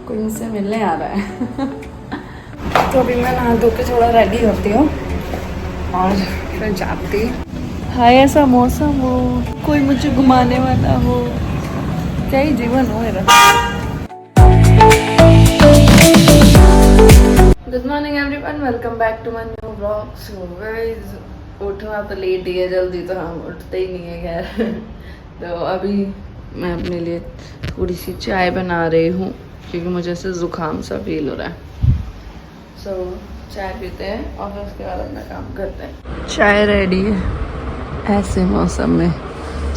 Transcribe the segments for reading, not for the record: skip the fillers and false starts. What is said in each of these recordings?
कोई मुझसे मिलने आ रहा है। तो अभी मैं नहा धो के थोड़ा रेडी होती हूँ और फिर जाती। हाय ऐसा मौसम हो, कोई मुझे घुमाने वाला हो, क्या ही जीवन हो मेरा। Good morning everyone, welcome back to my new vlog. So guys, उठना तो लेट ही है, जल्दी तो हम उठते ही नहीं है खैर। तो अभी मैं अपने लिए थोड़ी सी चाय बना रही हूँ क्योंकि मुझे ऐसे ज़ुकाम सा फील हो रहा है। सो चाय पीते हैं और फिर उसके बाद अपना काम करते हैं। चाय रेडी है ऐसे मौसम में।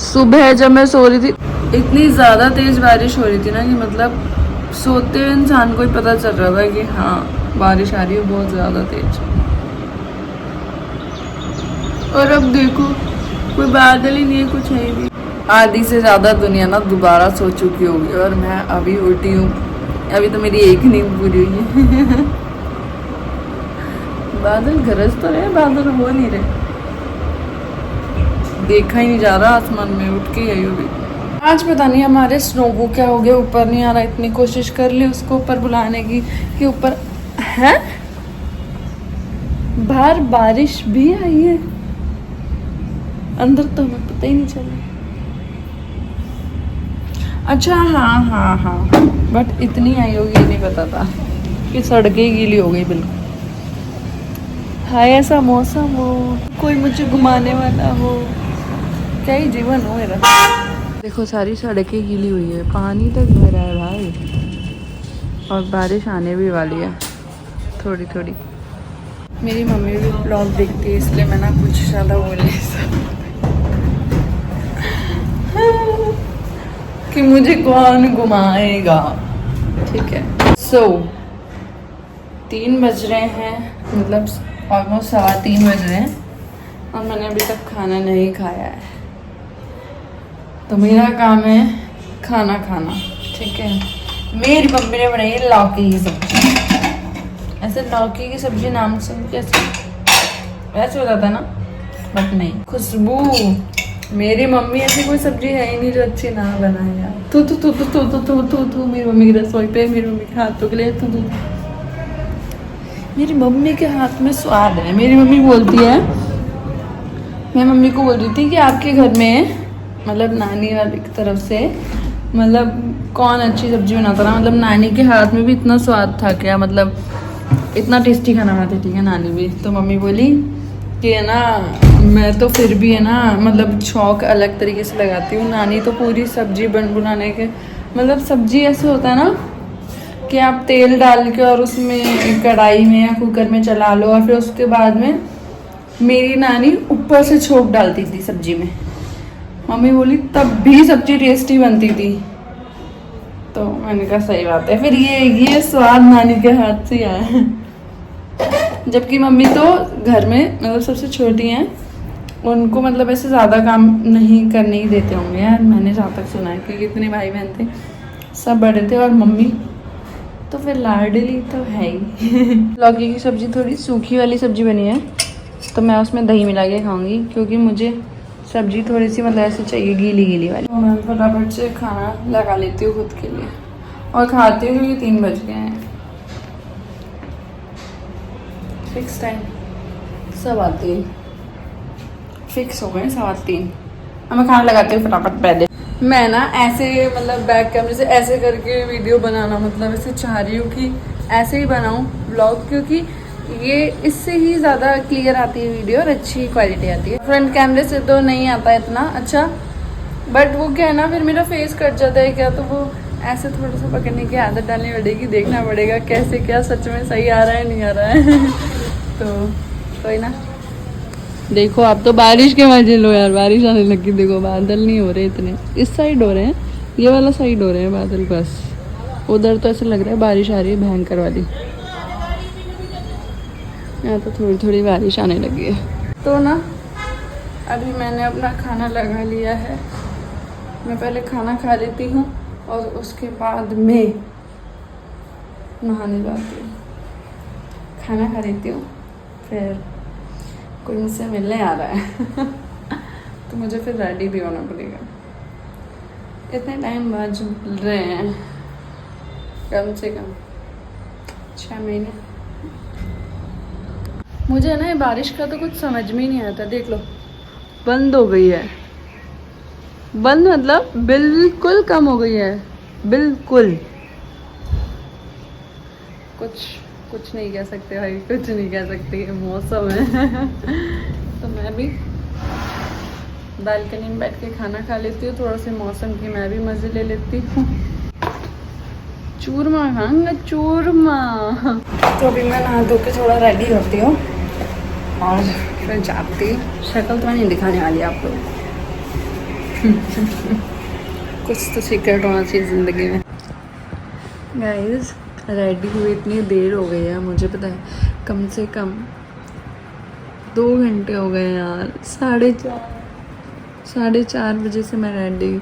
सुबह जब मैं सो रही थी इतनी ज़्यादा तेज़ बारिश हो रही थी ना कि मतलब सोते हुए इंसान को ही पता चल रहा था कि हाँ बारिश आ रही है बहुत ज़्यादा तेज। और अब देखो कोई बादल ही नहीं है, कुछ है ही नहीं। आधी से ज़्यादा दुनिया ना दोबारा सो चुकी होगी और मैं अभी उठी हूँ। अभी तो मेरी एक नींद पूरी हुई है। बादल गरज तो रहे, बादल हो नहीं रहे, देखा ही नहीं जा रहा आसमान में। उठ के आई अभी। आज पता नहीं हमारे स्नो को क्या हो गया, ऊपर नहीं आ रहा। इतनी कोशिश कर ली उसको ऊपर बुलाने की कि ऊपर है। बाहर बारिश भी आई है, अंदर तो हमें पता ही नहीं चला। अच्छा हाँ, बट इतनी आई होगी नहीं पता था कि सड़कें गीली हो गई बिल्कुल। हाय ऐसा मौसम हो, कोई मुझे घुमाने वाला हो, क्या ही जीवन हो मेरा। देखो सारी सड़कें गीली हुई है, पानी तक भरा है भाई। और बारिश आने भी वाली है थोड़ी थोड़ी। मेरी मम्मी भी ब्लॉग देखती है इसलिए मैं ना कुछ ज़्यादा बोल नहीं सकती कि मुझे कौन घुमाएगा। ठीक है। सो 3 बज रहे हैं, मतलब ऑलमोस्ट 3:15 बज रहे हैं और मैंने अभी तक खाना नहीं खाया है। तो मेरा काम है खाना खाना। ठीक है। मेरी मम्मी ने बनाई है लौकी की सब्जी। ऐसे लौकी की सब्जी नाम से कैसे ऐसे हो जाता ना, बट नहीं। खुशबू, मेरी मम्मी ऐसी कोई सब्जी है ही नहीं जो अच्छी ना बनाए यार। तू तू तू तू तू तू तू तू तू मेरी मम्मी की रसोई पे, मेरी मम्मी के हाथों के लिए तू तू। मेरी मम्मी के हाथ में स्वाद है। मेरी मम्मी बोलती है, मैं मम्मी को बोल रही थी कि आपके घर में मतलब नानी वाली की तरफ से मतलब कौन अच्छी सब्जी बनाता था, मतलब नानी के हाथ में भी इतना स्वाद था क्या, मतलब इतना टेस्टी खाना बनाती। ठीक है नानी भी। तो मम्मी बोली कि है ना मैं तो फिर भी है ना मतलब शौक अलग तरीके से लगाती हूँ। नानी तो पूरी सब्जी बनाने के मतलब सब्जी ऐसे होता है ना कि आप तेल डाल के और उसमें कढ़ाई में या कुकर में चला लो और फिर उसके बाद में मेरी नानी ऊपर से छोंक डालती थी सब्जी में। मम्मी बोली तब भी सब्जी टेस्टी बनती थी। तो मैंने कहा सही बात है, फिर ये स्वाद नानी के हाथ से आया है। जबकि मम्मी तो घर में मतलब सबसे छोटी हैं, उनको मतलब ऐसे ज़्यादा काम नहीं करने ही देते होंगे यार, मैंने जहाँ तक सुना है, क्योंकि इतने भाई बहन थे, सब बड़े थे और मम्मी तो फिर लाडली तो है ही। लौकी की सब्जी थोड़ी सूखी वाली सब्जी बनी है तो मैं उसमें दही मिला के खाऊंगी क्योंकि मुझे सब्जी थोड़ी सी मतलब ऐसे चाहिए गीली गीली वाली। तो मैं फटाफट से खाना लगा लेती हूँ खुद के लिए और खाती हूँ क्योंकि 3 बज गए हैं। फिक्स टाइम 3:15 फिक्स हो गए 3:15। अब मैं खाना लगाती हूँ फटाफट। पहले मैं ना ऐसे मतलब बैक कैमरे से ऐसे करके वीडियो बनाना मतलब ऐसे चाह रही हूँ कि ऐसे ही बनाऊँ व्लॉग, क्योंकि ये इससे ही ज़्यादा क्लियर आती है वीडियो और अच्छी क्वालिटी आती है। फ्रंट कैमरे से तो नहीं आता है इतना अच्छा, बट वो क्या है ना फिर मेरा फेस कट जाता है क्या, तो वो ऐसे थोड़ा सा पकड़ने की आदत डालनी पड़ेगी। देखना पड़ेगा कैसे क्या सच में सही आ रहा है नहीं आ रहा है। तो कोई ना, देखो आप तो बारिश के मजे लो यार। बारिश आने लगी, देखो बादल नहीं हो रहे इतने, इस साइड हो रहे हैं, ये वाला साइड हो रहे हैं बादल बस। उधर तो ऐसा लग रहा है बारिश आ रही है भयंकर वाली। यहाँ तो थोड़ी थोड़ी बारिश आने लगी है। तो ना अभी मैंने अपना खाना लगा लिया है। मैं पहले खाना खा लेती हूँ और उसके बाद में नहाने जाती हूँ। खाना खा लेती हूँ, फिर कोई मुझसे मिलने आ रहा है तो मुझे फिर रेडी भी होना पड़ेगा। इतने टाइम बाद जो मिल रहे हैं कम से कम 6 महीने। मुझे ना ये बारिश का तो कुछ समझ में ही नहीं आता। देख लो बंद हो गई है, बंद मतलब बिल्कुल कम हो गई है, बिल्कुल। कुछ नहीं कह सकते भाई, कुछ नहीं कह सकते, मौसम है। तो मैं भी बालकनी में बैठ के खाना खा लेती हूँ, थोड़ा सा मौसम की मैं भी मज़े ले लेती हूँ। चूरमा खाऊंगा, चूरमा। तो अभी मैं नहा धो के थोड़ा रेडी होती हूँ और फिर जाती हूँ। शक्ल तो नहीं दिखाने वाली आपको। कुछ तो सीक्रेट होना चाहिए ज़िंदगी में। गाइस रेडी हुए इतनी देर हो गई है, मुझे पता है कम से कम 2 घंटे हो गए यार। 4:30 बजे से मैं रेडी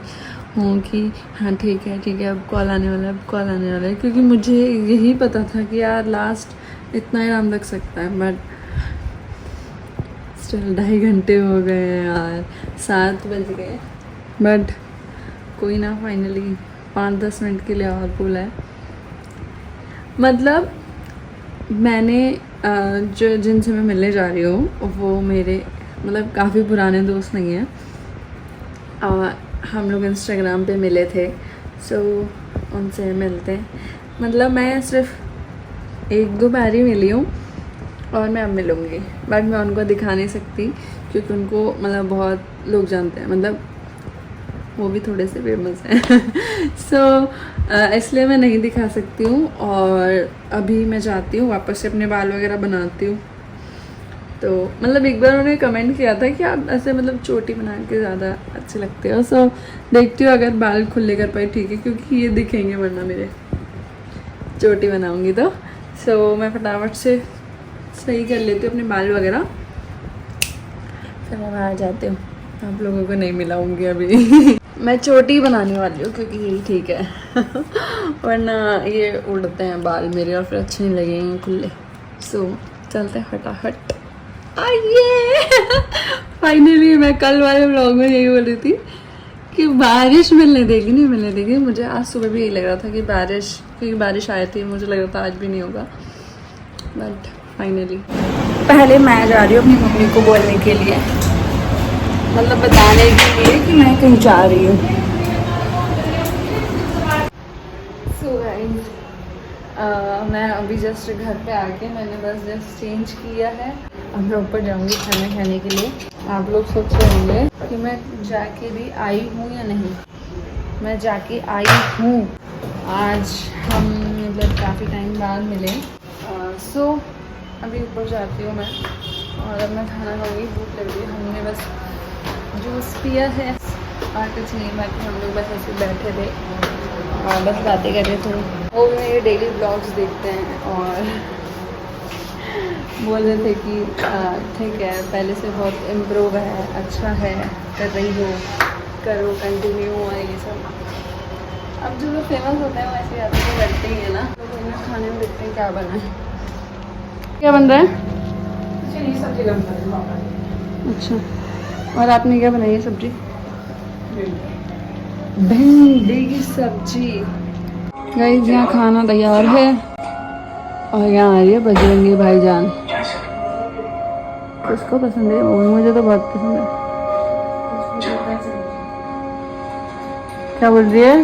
हूँ कि हाँ ठीक है अब कॉल आने वाला है, अब कॉल आने वाला है। क्योंकि मुझे यही पता था कि यार लास्ट इतना ही आराम लग सकता है, बट स्टिल 2.5 घंटे हो गए हैं यार, 7 बज गए। बट कोई ना, फाइनली 5-10 मिनट के लिए और बोला है। मतलब मैंने जो जिनसे मैं मिलने जा रही हूँ वो मेरे मतलब काफ़ी पुराने दोस्त नहीं हैं। हम लोग इंस्टाग्राम पे मिले थे, सो उनसे मिलते हैं। मतलब मैं सिर्फ 1-2 बार ही मिली हूँ और मैं अब मिलूँगी, बट मैं उनको दिखा नहीं सकती क्योंकि उनको मतलब बहुत लोग जानते हैं, मतलब वो भी थोड़े से फेमस हैं। सो इसलिए मैं नहीं दिखा सकती हूँ। और अभी मैं जाती हूँ वापस से अपने बाल वगैरह बनाती हूँ। तो मतलब एक बार उन्होंने कमेंट किया था कि आप ऐसे मतलब चोटी बना के ज़्यादा अच्छे लगते हो। सो देखती हूँ अगर बाल खुले कर पाए ठीक है, क्योंकि ये दिखेंगे वरना मेरे चोटी बनाऊँगी तो। सो मैं फटाफट से सही कर लेती हूँ अपने बाल वगैरह, फिर मैं बाहर जाती हूँ। आप लोगों को नहीं मिलाऊंगी अभी। मैं चोटी बनाने वाली हूँ क्योंकि यही ठीक है। वरना ये उड़ते हैं बाल मेरे और फिर अच्छे नहीं लगेंगे खुले। सो चलते हैं फटाफट। आइए। फाइनली मैं कल वाले व्लॉग में यही बोल रही थी कि बारिश मिलने देगी। मुझे आज सुबह भी यही लग रहा था कि बारिश आई थी, मुझे लग रहा था आज भी नहीं होगा, बट फाइनली। पहले मैं जा रही हूँ अपनी मम्मी को बोलने के लिए, मतलब बताने के लिए कि मैं कहीं जा रही हूँ। सो गाइस मैं अभी जस्ट घर पे आके मैंने बस जस्ट चेंज किया है। अब मैं ऊपर जाऊँगी खाना खाने के लिए। आप लोग सोच रहे होंगे कि मैं जाके भी आई हूँ या नहीं। मैं जाके आई हूँ। आज हम मतलब काफ़ी टाइम बाद मिले। सो अभी ऊपर जाती हूँ मैं और अब मैं खाना खाऊँगी, भूख लग रही है। हमने बस जूस पिया है और कुछ नहीं, बाकी हम लोग बस ऐसे बैठे थे और बस बातें कर रहे थे। वो भी मेरे डेली ब्लॉग्स देखते हैं और बोल रहे थे कि ठीक है पहले से बहुत इम्प्रूव है, अच्छा है, कर रही हो, करो कंटिन्यू और ये सब। अब जो लोग फेमस होते हैं वैसे आते तो करते ही है ना। तो कोई ना खाने में देखते हैं क्या बना है। क्या बन रहा है? सब्जी बन रहा है। अच्छा, और आपने क्या बनाई है सब्जी? भिंडी की सब्जी। गाइस यहाँ खाना तैयार है और यहाँ आ रही है बजरंगी भाईजान। किसको पसंद है? मुझे तो बहुत पसंद है। क्या बोल रही है?